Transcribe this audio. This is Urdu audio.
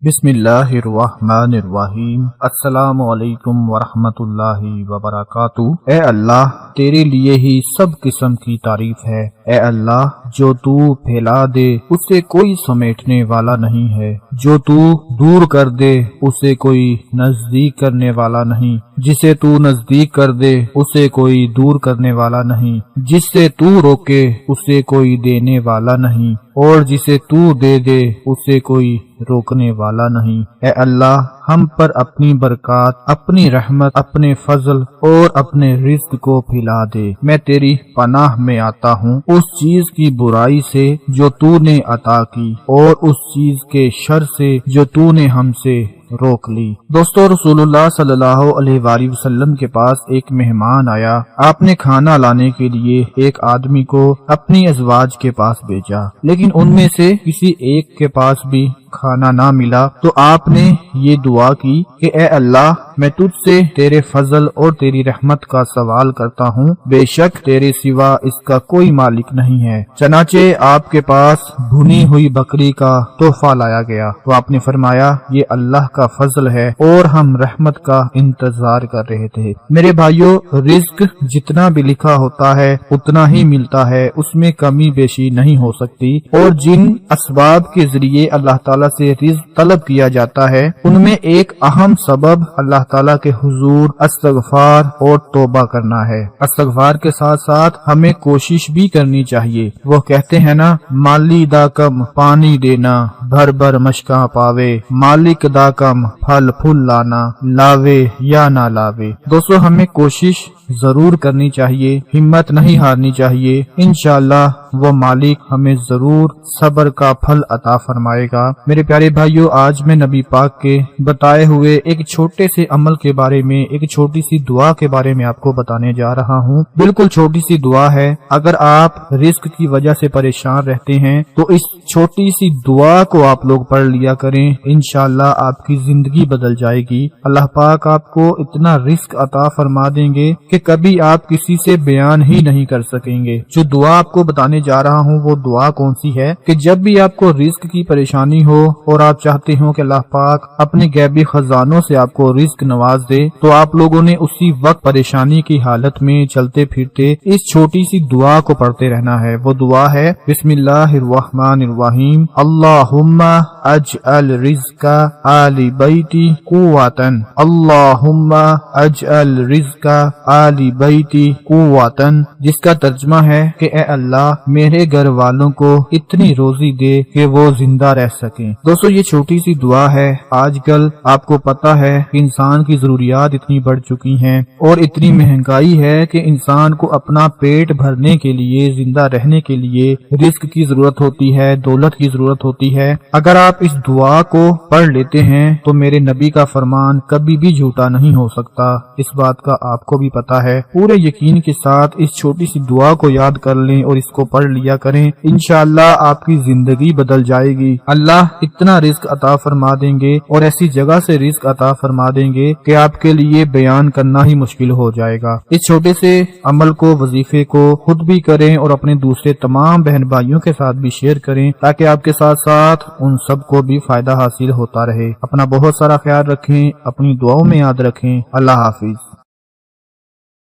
بسم اللہ الرحمن الرحیم۔ السلام علیکم ورحمۃ اللہ وبرکاتہ۔ اے اللہ، تیرے لیے ہی سب قسم کی تعریف ہے۔ اے اللہ، جو تو پھیلا دے اسے کوئی سمیٹنے والا نہیں ہے، جو تو دور کر دے اسے کوئی نزدیک کرنے والا نہیں، جسے تو نزدیک کر دے اسے کوئی دور کرنے والا نہیں، جس سے تو روکے اسے کوئی دینے والا نہیں، اور جسے تو دے دے اسے کوئی روکنے والا نہیں۔ اے اللہ، ہم پر اپنی برکات، اپنی رحمت، اپنے فضل اور اپنے رزق کو پھیلا دے۔ میں تیری پناہ میں آتا ہوں اس چیز کی برائی سے جو تو نے عطا کی، اور اس چیز کے شر سے جو تو نے ہم سے روک لی۔ دوستو، رسول اللہ صلی اللہ علیہ وآلہ وسلم کے پاس ایک مہمان آیا۔ آپ نے کھانا لانے کے لیے ایک آدمی کو اپنی ازواج کے پاس بھیجا، لیکن ان میں سے کسی ایک کے پاس بھی کھانا نہ ملا، تو آپ نے یہ دعا کی کہ اے اللہ، میں تجھ سے تیرے فضل اور تیری رحمت کا سوال کرتا ہوں، بے شک تیرے سوا اس کا کوئی مالک نہیں ہے۔ چنانچہ آپ کے پاس بھنی ہوئی بکری کا تحفہ لایا گیا، تو آپ نے فرمایا یہ اللہ کا فضل ہے اور ہم رحمت کا انتظار کر رہے تھے۔ میرے بھائیو، رزق جتنا بھی لکھا ہوتا ہے اتنا ہی ملتا ہے، اس میں کمی بیشی نہیں ہو سکتی، اور جن اسباب کے ذریعے اللہ تعالیٰ سے رزق طلب کیا جاتا ہے ان میں ایک اہم سبب اللہ تعالیٰ کے حضور استغفار اور توبہ کرنا ہے۔ استغفار کے ساتھ ساتھ ہمیں کوشش بھی کرنی چاہیے۔ وہ کہتے ہیں نا، مالی دا کم پانی دینا، بھر بھر مشکاں پاوے، مالک دا کم پھل پھول لانا، لاوے یا نہ لاوے۔ دوستو، ہمیں کوشش ضرور کرنی چاہیے، ہمت نہیں ہارنی چاہیے۔ انشاءاللہ وہ مالک ہمیں ضرور صبر کا پھل عطا فرمائے گا۔ میرے پیارے بھائیو، آج میں نبی پاک کے بتائے ہوئے ایک چھوٹے سے عمل کے بارے میں، ایک چھوٹی سی دعا کے بارے میں آپ کو بتانے جا رہا ہوں۔ بالکل چھوٹی سی دعا ہے۔ اگر آپ رزق کی وجہ سے پریشان رہتے ہیں تو اس چھوٹی سی دعا کو آپ لوگ پڑھ لیا کریں، انشاءاللہ آپ کی زندگی بدل جائے گی۔ اللہ پاک آپ کو اتنا رزق عطا فرما دیں گے کہ کبھی آپ کسی سے بیان ہی نہیں کر سکیں گے۔ جو دعا آپ کو بتانے جا رہا ہوں وہ دعا کون سی ہے کہ جب بھی آپ کو رزق کی پریشانی ہو اور آپ چاہتے ہو کہ اللہ پاک اپنے غیبی خزانوں سے آپ کو رزق نواز دے، تو آپ لوگوں نے اسی وقت پریشانی کی حالت میں چلتے پھرتے اس چھوٹی سی دعا کو پڑھتے رہنا ہے۔ وہ دعا ہے بسم اللہ الرحمن الرحیم، اللہم اجعل رزق آل بیتی قوتاً، اللہم اجعل رزق آل بیتی قوتاً، جس کا ترجمہ ہے کہ اے اللہ، میرے گھر والوں کو اتنی روزی دے کہ وہ زندہ رہ سکیں۔ دوستو، یہ چھوٹی سی دعا ہے۔ آج کل آپ کو پتا ہے کہ انسان کی ضروریات اتنی بڑھ چکی ہیں اور اتنی مہنگائی ہے کہ انسان کو اپنا پیٹ بھرنے کے لیے، زندہ رہنے کے لیے رزق کی ضرورت ہوتی ہے، دولت کی ضرورت ہوتی ہے۔ اگر آپ اس دعا کو پڑھ لیتے ہیں تو میرے نبی کا فرمان کبھی بھی جھوٹا نہیں ہو سکتا۔ اس بات کا آپ کو بھی پتا ہے۔ پورے یقین کے ساتھ اس چھوٹی سی دعا کو یاد کر لیں اور اس کو پڑھ لیا کریں، انشاءاللہ آپ کی زندگی بدل جائے گی۔ اللہ اتنا رزق عطا فرما دیں گے اور ایسی جگہ سے رزق عطا فرما دیں گے کہ آپ کے لیے بیان کرنا ہی مشکل ہو جائے گا۔ اس چھوٹے سے عمل کو، وظیفے کو خود بھی کریں اور اپنے دوسرے تمام بہن بھائیوں کے ساتھ بھی شیئر کریں، تاکہ آپ کے ساتھ ساتھ ان سب کو بھی فائدہ حاصل ہوتا رہے۔ اپنا بہت سارا خیال رکھیں، اپنی دعاؤں میں یاد رکھیں۔ اللہ حافظ۔